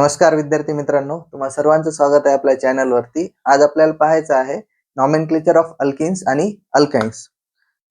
नमस्कार विद्यार्थी मित्रांनो, तुम्हा सर्वांचं स्वागत आहे आपल्या चॅनलवरती। आज आपल्याला पाहायचं आहे नॉमेनक्लेचर ऑफ अल्किन्स आणि अल्काइन्स।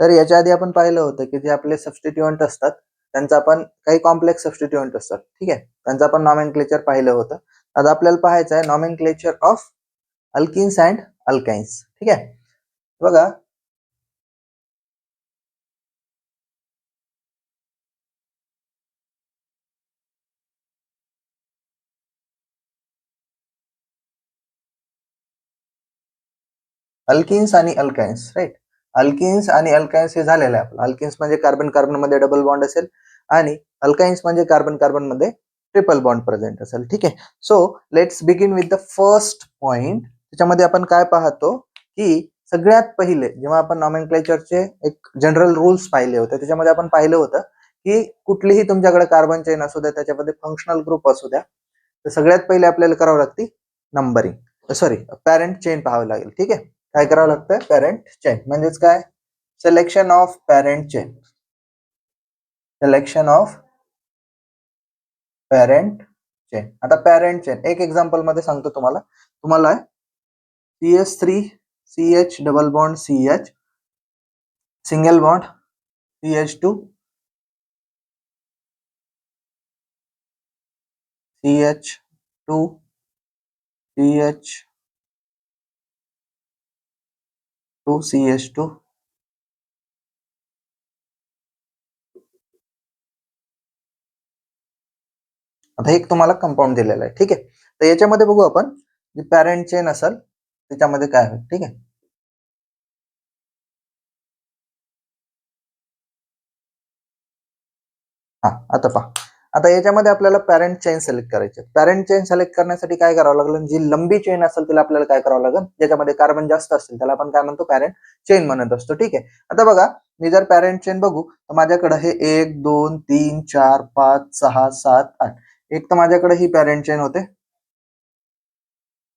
तर याच्या आधी आपण पाहिलं होतं की जे आपले सबस्टिट्यूएंट असतात त्यांचा आपण काही कॉम्प्लेक्स सबस्टिट्यूएंट असतात, ठीक आहे, त्यांचा आपण नॉमेनक्लेचर पाहिलं होतं। आज आपल्याला पाहायचं आहे nomenclature of alkenes and alkynes, ठीक आहे। बघा, अल्किन्स आणि अल्काइन्स, राईट। अल्किन्स आणि अल्काइन्स हे झालेलं आहे आपलं। अल्किन्स म्हणजे कार्बन कार्बन मध्ये डबल बॉन्ड असेल आणि अल्काइन्स म्हणजे कार्बन कार्बन मध्ये ट्रिपल बॉन्ड प्रेझेंट असेल, ठीक आहे। So let's begin with the first point. त्याच्यामध्ये आपण काय पाहतो की सगळ्यात पहिले जेव्हा आपण नॉमेनक्लेचरचे एक जनरल रूल्स पाहिले होते त्याच्यामध्ये आपण पाहिलं होतं की कुठलीही तुमच्याकडे कार्बन चेन असू द्या, त्याच्यामध्ये फंक्शनल ग्रुप असू द्या, तर सगळ्यात पहिले आपल्याला करावं लागते नंबरिंग, सॉरी पॅरेंट चेन पाहावं लागेल, ठीक आहे। काय करावं लागतं? पॅरेंट चेन म्हणजेच काय? Selection of parent chain, selection of parent chain. आता पॅरेंट चेन एक एक्झाम्पल मध्ये सांगतो तुम्हाला CH3 CH double bond CH single bond CH2 CH2 CH2 CH2 आता एक तुम्हाला कंपाऊंड दिलेला आहे, ठीक आहे। तर याच्यामध्ये बघू आपण जी पॅरेंट चेन असेल त्याच्यामध्ये काय होईल, ठीक आहे। आता पहा, आता याच्यामध्ये आपल्याला पॅरेंट चेन सिलेक्ट करायचे। पॅरेंट चेन सिलेक्ट करण्यासाठी काय करावं लागेल? जी लंबी चेन असेल त्याला आपल्याला काय करावं लागेल? ज्याच्यामध्ये कार्बन जास्त असतील त्याला आपण काय म्हणतो? पॅरेंट चेन म्हणत असतो, ठीक आहे। आता बघा, मी जर पॅरेंट चेन बघू तर माझ्याकडे हे 1 2 3 4 5 6 7 8, एक तर माझ्याकडे ही पॅरेंट चेन होते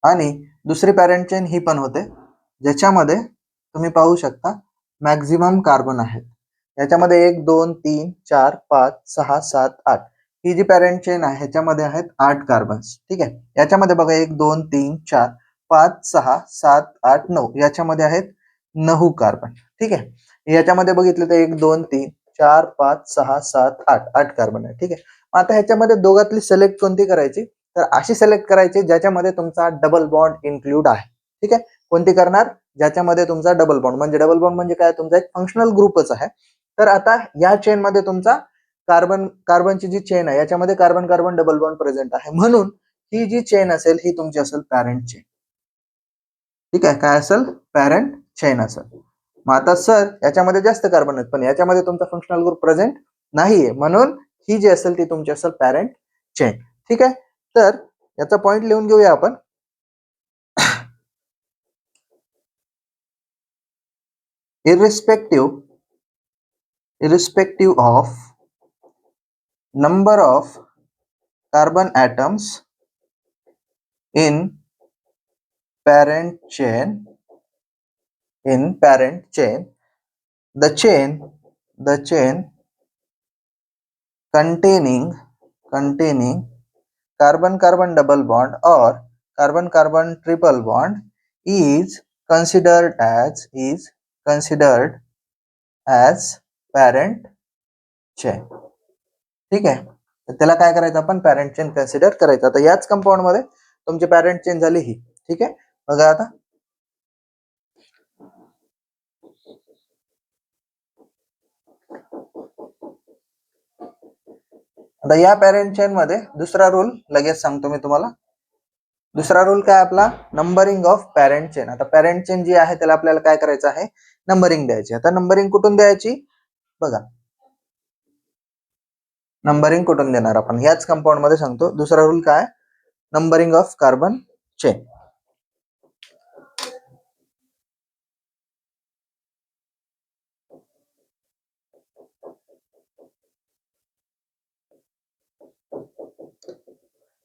आणि दुसरी पॅरेंट चेन ही पण होते, ज्याच्यामध्ये तुम्ही पाहू शकता मॅक्झिमम कार्बन आहेत। याच्यामध्ये 1 2 3 4 5 6 7 8 ही जी पॅरेंट चेन आहे ह्याच्यामध्ये आहेत 8 कार्बन्स, ठीक आहे। याच्यामध्ये बघा 1 2 3 4 5 6 7 8 9 याच्यामध्ये आहेत 9 कार्बन, ठीक आहे। याच्यामध्ये बघितलं तर 1 2 3 4 5 6 7 8 8 कार्बन आहे, ठीक आहे। आता ह्याच्यामध्ये दोघातली सिलेक्ट कोणती करायची? तर अशी सिलेक्ट करायची ज्याच्यामध्ये तुमचा डबल बॉन्ड इन्क्लूड आहे, ठीक आहे। कोणती करणार? ज्याच्यामध्ये तुमचा डबल बॉन्ड म्हणजे काय? तुमचा एक फंक्शनल ग्रुपच आहे। तर आता या चेन मध्ये तुमचा कार्बनची जी चेन आहे याच्यामध्ये carbon carbon double bond present आहे, म्हणून ही जी चेन असेल ही तुमची असेल पॅरेंट चेन, ठीक आहे। काय असेल? पॅरेंट चेन असेल। मग आता सर याच्यामध्ये जास्त कार्बन आहेत पण याच्यामध्ये तुमचा फंक्शनल ग्रुप प्रेझेंट नाहीये, म्हणून ही जी असेल ती तुमची असेल पॅरेंट चेन, ठीक आहे। तर याचा पॉइंट लिहून घेऊया आपण। irrespective of number of carbon atoms in parent chain, the chain containing carbon carbon double bond or carbon carbon triple bond is considered as parent chain, ठीक आहे। तर त्याला काय करायचं? आपण पॅरेंट चेन कन्सिडर करायचं। आता याच कंपाऊंड मध्ये तुमची पॅरेंट चेन झाली ही, ठीक आहे। बघा आता या पॅरेंट चेन मध्ये दुसरा रूल लगेच सांगतो मी तुम्हाला। दुसरा रूल काय आपला? Numbering of parent chain. आता पॅरेंट चेन जी आहे त्याला आपल्याला काय करायचं आहे? नंबरिंग द्यायची। आता नंबरिंग कुठून द्यायची? बघा, नंबरिंग कुठून देणार आपण? याच कंपाऊंड मध्ये सांगतो। दुसरा रूल काय? Numbering of carbon chain.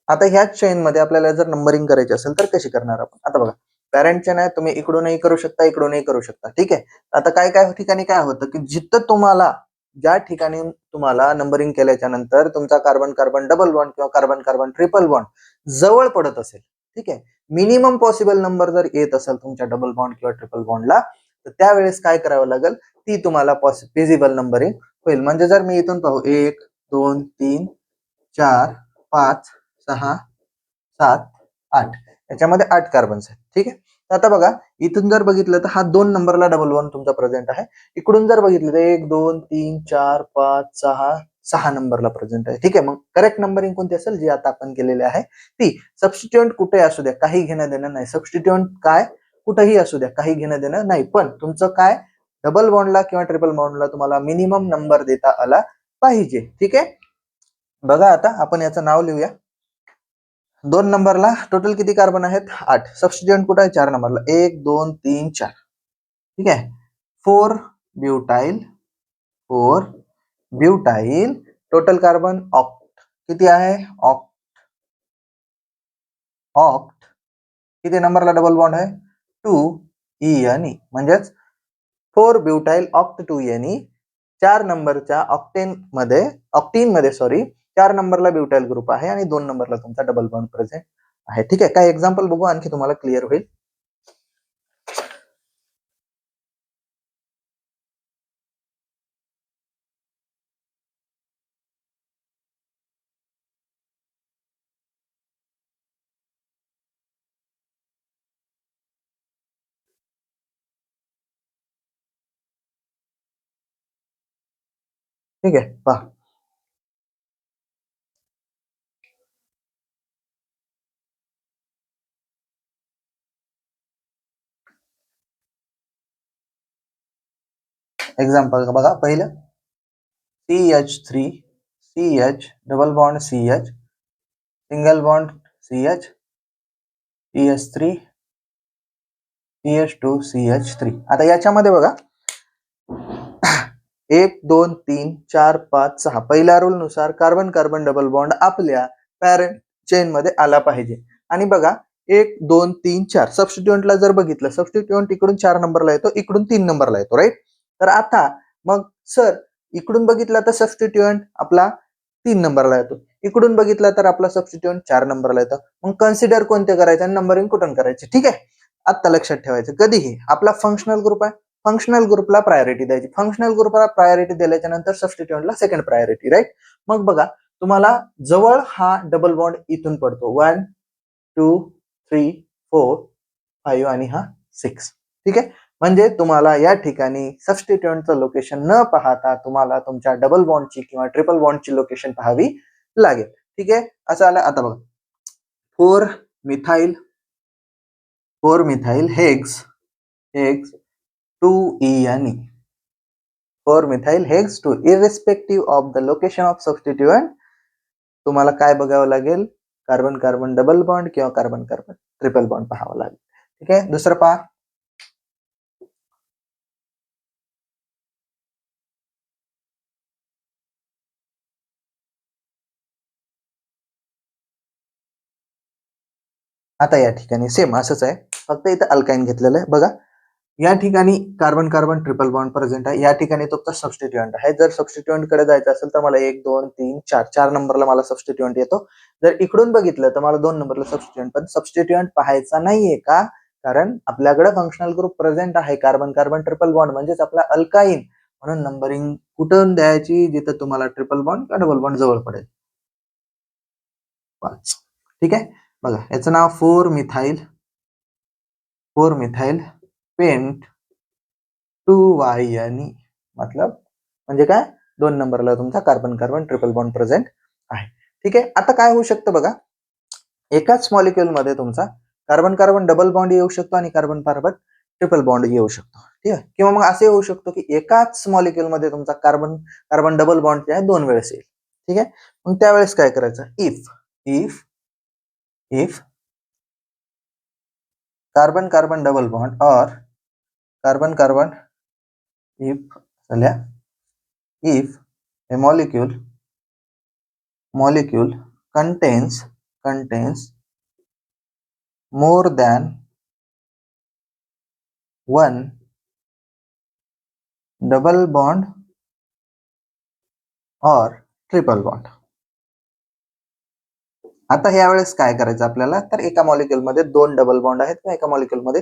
आता ह्याच चेन मध्ये आपल्याला जर नंबरिंग करायची असेल तर कशी करणार आपण? आता बघा, पॅरेंट चेन आहे, तुम्ही इकडूनही करू शकता इकडूनही करू शकता, ठीक आहे। आता काय काय ठिकाणी काय होतं की जिथं तुम्हाला ज्या ठिकाणी तुम्हाला नंबरिंग केल्याच्या नंतर तुमचा कार्बन कार्बन डबल बॉन्ड किंवा कार्बन कार्बन ट्रिपल बॉन्ड जवळ पडत असेल, ठीक आहे, मिनिमम पॉसिबल नंबर जर येत असेल तुमच्या डबल बॉन्ड किंवा ट्रिपल बॉन्डला, तर त्यावेळेस काय करावं लागेल, ती तुम्हाला फिजिबल नंबरिंग होईल. म्हणजे जर मी इथून पाहू 1 2 3 4 5 6 7 8, याच्यामध्ये 8 कार्बन्स आहेत, ठीक आहे. तर आता बघा, इथून जर बघितलं तर हा 2 नंबरला डबल बॉन्ड तुमचा प्रेझेंट आहे. इकडून जर बघितलं तर 1 2 3 4 5 6 नंबरला प्रेझेंट आहे, ठीक आहे. मग करेक्ट नंबरिंग कोणती असेल, जी आता आपण केलेली आहे ती. सबस्टिट्यूएंट कुठे असू द्या, काही घेणं देणं नाही. सबस्टिट्यूएंट काय कुठेही असू द्या, काही घेणं देणं नाही. पण तुमचं काय, डबल बॉन्डला किंवा ट्रिपल बॉन्डला तुम्हाला मिनिमम नंबर देता आला पाहिजे, ठीक आहे. बघा आता आपण याचं नाव लिहूया. 2 नंबरला टोटल किती कार्बन आहेत, 8. सबस्टिट्यूएंट कुठे आहे, 4 नंबरला 1 2 3 4, ठीक आहे. 4 butyl, 4 butyl, total carbon oct किती आहे, ऑक्ट, ऑक्ट किती नंबरला डबल बॉन्ड आहे, 2 ENE, म्हणजेच 4 ब्युटाइल ऑक्ट 2 ENE. 4 नंबरच्या ऑक्टीन मध्ये सॉरी 4 नंबरला ब्युटाइल ग्रुप आहे आणि 2 नंबरला तुमचा डबल बॉन्ड प्रेझेंट आहे, ठीक आहे. काही एक्झाम्पल बघू, आणखी तुम्हाला क्लिअर होईल. ठीक आहे, पहा. एक्झाम्पल बघा, पहिलं CH3 CH double bond CH single bond CH CH3 CH2 CH3. आता याच्यामध्ये बघा 1 2 3 4 5 6 पहिल्या रूल नुसार कार्बन कार्बन डबल बॉन्ड आपल्या पॅरेंट चेन मध्ये आला पाहिजे. आणि बघा 1 2 3 4 सबस्टिट्यूएंटला जर बघितलं, सबस्टिट्यूएंट इकडून 4 नंबरला येतो, इकडून 3 नंबरला येतो, राईट. तर आता मग सर इकडून बघितला तर सबस्टिट्यूएंट आपला 3 नंबरला येतो, इकडून बघितला तर आपला सबस्टिट्यूएंट 4 नंबरला येतो. मग कन्सिडर कोणते करायचे आणि नंबरिंग कुठून करायचे, ठीक आहे. आता लक्षात ठेवायचं, कधीही आपला फंक्शनल ग्रुप आहे, फंक्शनल ग्रुपला प्रायोरिटी द्यायची. फंक्शनल ग्रुपला प्रायोरिटी दिल्याच्या नंतर सबस्टिट्यूएंटला सेकंड प्रायोरिटी, राईट. मग बघा, तुम्हाला जवळ हा डबल बॉन्ड इथून पडतो 1 2 3 4 5 आणि हा 6, ठीक आहे. म्हणजे तुम्हाला या ठिकाणी सबस्टिट्यूएंटचं लोकेशन न पाहता तुम्हाला तुमच्या डबल बॉन्डची किंवा ट्रिपल बॉन्डची लोकेशन पाहावी लागेल, ठीक आहे. असं आलं. आता बघा 4 methyl hex 2ENE, 4 methyl hex 2, irrespective of the location of substituent तुम्हाला काय बघावं लागेल, कार्बन कार्बन डबल बॉन्ड किंवा कार्बन कार्बन ट्रिपल बॉन्ड पाहावं लागेल, ठीक आहे. दुसरं पहा, आता या ठिकाणी सेम असंच आहे, फक्त इथं अल्काइन घेतलेलं आहे. बघा या ठिकाणी carbon carbon triple bond present आहे, या ठिकाणी तुमचा सबस्टिट्यूएंट आहे. जर सबस्टिट्यूएंट कडे जायचं असेल तर मला 1 2 3 4 4 नंबरला मला सबस्टिट्यूएंट येतो. जर इकडून बघितलं तर मला 2 नंबरला सबस्टिट्यूएंट, पण सबस्टिट्यूएंट पाहायचा नाहीये का, कारण आपल्याकडे फंक्शनल ग्रुप प्रेझेंट आहे कार्बन कार्बन ट्रिपल बॉन्ड, म्हणजेच आपला अल्काइन. म्हणून नंबरिंग कुठून द्यायची, जिथं तुम्हाला ट्रिपल बॉन्ड किंवा डबल बॉन्ड जवळ पडेल. 5, ठीक आहे. बघा याचं नाव 4 मिथाइल पेंट 2YNE, मतलब म्हणजे काय, 2 नंबरला तुमचा carbon carbon triple bond present आहे, ठीक आहे. आता काय होऊ शकतं बघा, एकाच मॉलिक्युल मध्ये तुमचा कार्बन कार्बन डबल बॉन्ड येऊ शकतो आणि कार्बन कार्बन ट्रिपल बॉन्ड येऊ शकतो, ठीक आहे. किंवा मग असे होऊ शकतो की एकाच मॉलिक्युल मध्ये तुमचा कार्बन कार्बन डबल बॉन्ड जे आहे 2 वेळेस येईल, ठीक आहे. मग त्यावेळेस काय करायचं, if carbon carbon double bond or carbon carbon if a molecule contains more than one double bond और ट्रिपल बॉन्ड. आता यावेळेस काय करायचं आपल्याला, तर एका मॉलिक्युलमध्ये 2 डबल बॉन्ड आहेत किंवा एका मॉलिक्युलमध्ये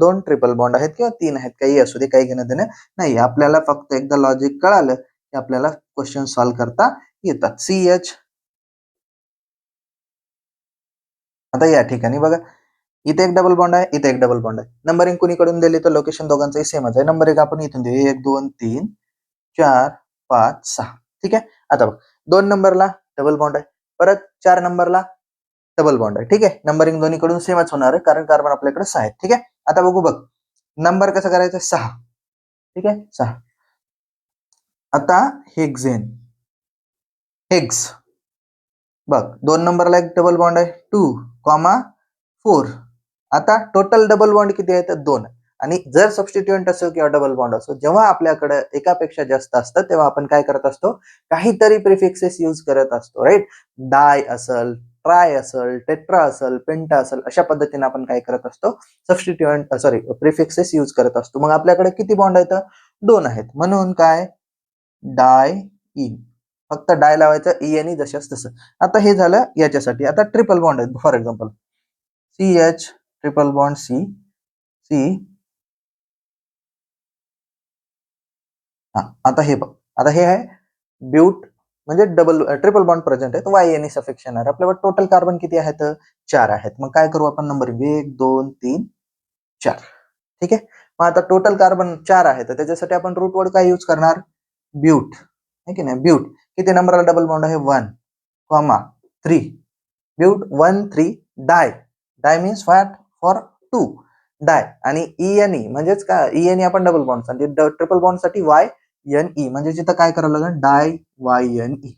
2 ट्रिपल बॉन्ड आहेत किंवा 3 आहेत, काही असू दे, काही घेणं देणं नाही. आपल्याला फक्त एकदा लॉजिक कळालं की आपल्याला क्वेश्चन सॉल्व्ह करता येतात. CH. आता या ठिकाणी बघा, इथे एक डबल बॉन्ड आहे, इथे एक डबल बॉन्ड आहे. नंबरिंग कुणीकडून दिली तर लोकेशन दोघांचंही सेमच आहे. नंबर 1 आपण इथून देऊ, 1 2 3 4 5 6. ठीक आहे. आता बघ, 2 नंबरला डबल बॉन्ड आहे, परत 4 नंबरला डबल बॉन्ड आहे. ठीक आहे. नंबरिंग दोन्हीकडून सेमच होणार आहे कारण कार्बन आपल्याकडे 6 आहेत. ठीक आहे. आता बघू, बघ नंबर कसा करायचा, 6. ठीक आहे, 6. आता हेक्झेन, हेक्स बघ, 2 नंबरला एक डबल बॉन्ड आहे, 2, 4. आता टोटल डबल बॉन्ड किती आहेत, 2. आणि जर सबस्टिट्युएंट असो किंवा डबल बॉन्ड असो, जेव्हा आपल्याकडे एकापेक्षा जास्त असतं तेव्हा आपण काय करत असतो, काहीतरी प्रिफिक्सेस यूज करत असतो, राईट. डाय असेल, ट्राय असेल, टेट्रा असेल, पेंटा असेल, अशा पद्धतीने आपण काय करत असतो, सबस्टिट्युएंट प्रिफिक्सेस यूज करत असतो. मग आपल्याकडे किती बॉन्ड आहेत, 2 आहेत. म्हणून काय, डाय इन, फक्त डाय लावायचं, ई आणि जशाच तसं. आता हे झालं याच्यासाठी. आता ट्रिपल बॉन्ड आहेत, for example CH triple bond C, C. आता हे बघ, आता हे आहे ब्यूट, म्हणजे ट्रिपल बॉन्ड प्रेझेंट आहे, वाय आणि सफिक्स येणार. आपल्याकडे टोटल कार्बन किती आहेत, 4 आहेत. मग काय करू आपण, नंबरिंग 1 2 3 4. ठीक आहे. मग आता टोटल कार्बन 4 आहे, तर त्याच्यासाठी आपण रूट वर्ड काय यूज करणार, ब्यूट, है की नाही. ब्यूट किती नंबरला डबल बॉन्ड आहे, 1, 3. But 1 3 di, di means what, for 2 di. आणि ई एन ई म्हणजेच काय, ई एन ई आपण डबल बॉन्ड साठी, ट्रिपल बॉन्ड साठी वाय एन ई, म्हणजे जिथं काय करावं लागेल, डाय वाय एन ई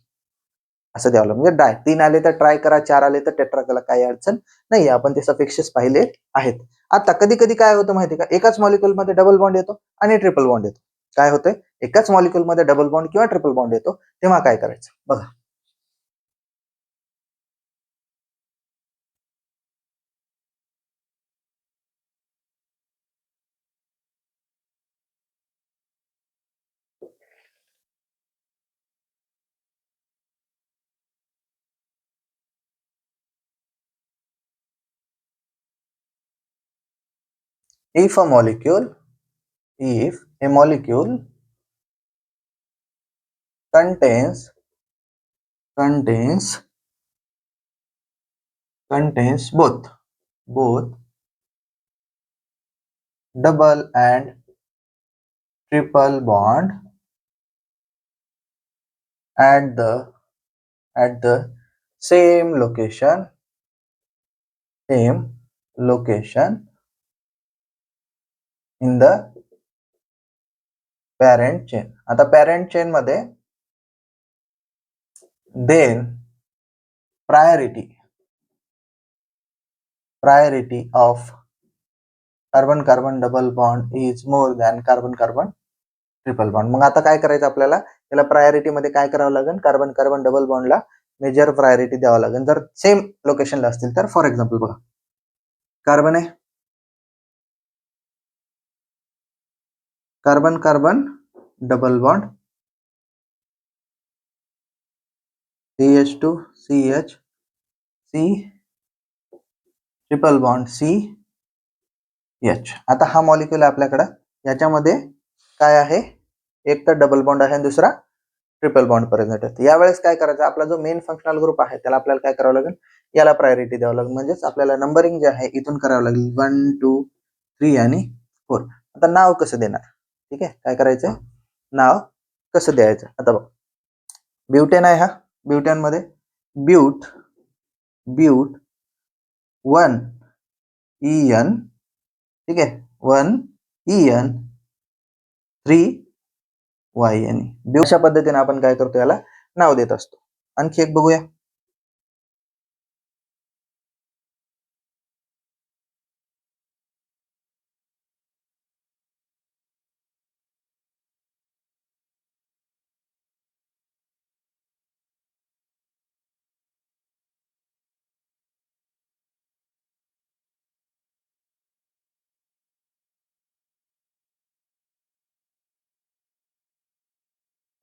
असं द्यावं लागेल. म्हणजे डाय 3 आले तर ट्राय करा, 4 आले तर टेट्रा करा, काही अडचण नाही. आपण ते सफिक्सेस पाहिले आहेत. आता कधी कधी काय होतं माहिती का, एकाच मॉलिक्युल मध्ये डबल बॉन्ड येतो आणि ट्रिपल बॉन्ड येतो. काय होतंय, एकाच मॉलिक्युल मध्ये डबल बॉन्ड किंवा ट्रिपल बॉन्ड येतो, तेव्हा काय करायचं बघा. If a molecule, if a molecule contains both double and triple bond at the same location in the parent chain. आता parent chain मध्ये then priority of carbon carbon double bond is more than carbon carbon triple bond. मग आता काय करायचं आपल्याला, त्याला priority मध्ये काय करावं लागेल, कार्बन कार्बन डबल बॉन्डला मेजर प्रायोरिटी द्यावं लागेल जर सेम लोकेशनला असतील तर. फॉर एक्झाम्पल बघा, कार्बन आहे, carbon carbon double bond CH2 CH C triple bond CH. आता हा मॉलिक्युल आहे आपल्याकडे, याच्यामध्ये काय आहे, एक तर डबल बॉन्ड आहे आणि दुसरा ट्रिपल बॉन्ड प्रेझेंट आहे. यावेळेस काय करायचं, आपला जो मेन फंक्शनल ग्रुप आहे त्याला आपल्याला काय करावं लागेल, याला प्रायोरिटी द्यावं लागेल. म्हणजेच आपल्याला नंबरिंग जे आहे इथून करावं लागेल, 1 2 3 आणि 4. आता नाव कसं देणार, ठीक आहे, काय करायचं, नाव कसं द्यायचं. आता बघ, ब्युटेन आहे, हा ब्युटेन मध्ये ब्यूट 1 EN, ठीक आहे, 1 EN 3 YN. अशा पद्धतीने आपण काय करतो, याला नाव देत असतो. आणखी एक बघूया,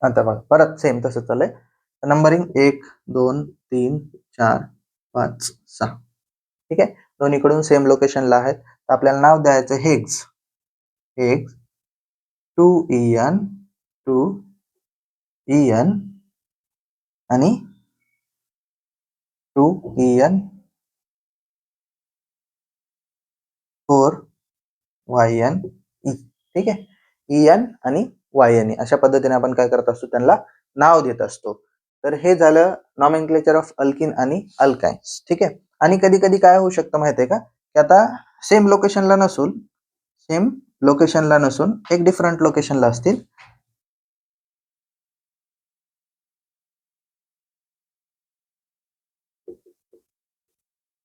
आता बघा परत सेम तसं चाललंय. नंबरिंग 1 2 3 4 5 6. ठीक आहे, दोन्हीकडून सेम लोकेशनला आहेत. तर आपल्याला नाव द्यायचं हेग्स. हेग्स 2EN 2EN आणि 2EN 4YNE. ठीक आहे, EN आणि YNE अशा पद्धतीने आपण काय करत असतो, त्यांना नाव देत असतो. तर हे झालं नॉमेनक्लेचर ऑफ अल्किन आणि अल्काइन्स. ठीक आहे, आणि कधी कधी काय होऊ शकतं माहितीये का, की आता सेम लोकेशनला नसून एक डिफरंट लोकेशनला असतील.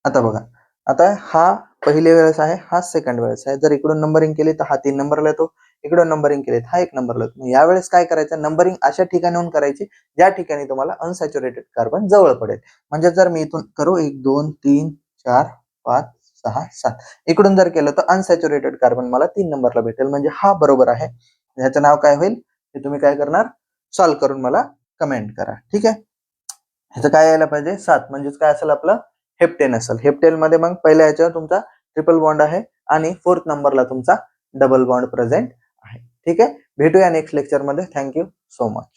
आता बघा, आता हा पहिली वेळेस आहे, हा सेकंड वेळेस आहे. जर इकडून नंबरिंग केली तर हा 3 नंबरला येतो, इकडून नंबरिंग केली हा 1 नंबरला येतो. यावेळेस काय करायचं, नंबरिंग अशा ठिकाणाहून करायची ज्या ठिकाणी तुम्हाला अनसॅच्युरेटेड कार्बन जवळ पडेल. म्हणजे जर मी इथून करू 1 2 3 4 5 6 7, इकडून जर केलं तर अनसॅच्युरेटेड कार्बन मला 3 नंबरला भेटेल. म्हणजे हा बरोबर आहे. ह्याचं नाव काय होईल हे तुम्ही काय करणार, सॉल्व्ह करून मला कमेंट करा. ठीक आहे, ह्याचं काय यायला पाहिजे 7, म्हणजेच काय असेल आपलं हेप्टेन असेल. हेप्टेन मध्ये मग पहिल्या याच्यावर तुमचा ट्रिपल बॉन्ड आहे आणि 4th नंबरला तुमचा डबल बॉन्ड प्रेझेंट आहे. ठीक आहे, भेटूया नेक्स्ट लेक्चर मध्ये. Thank you so much.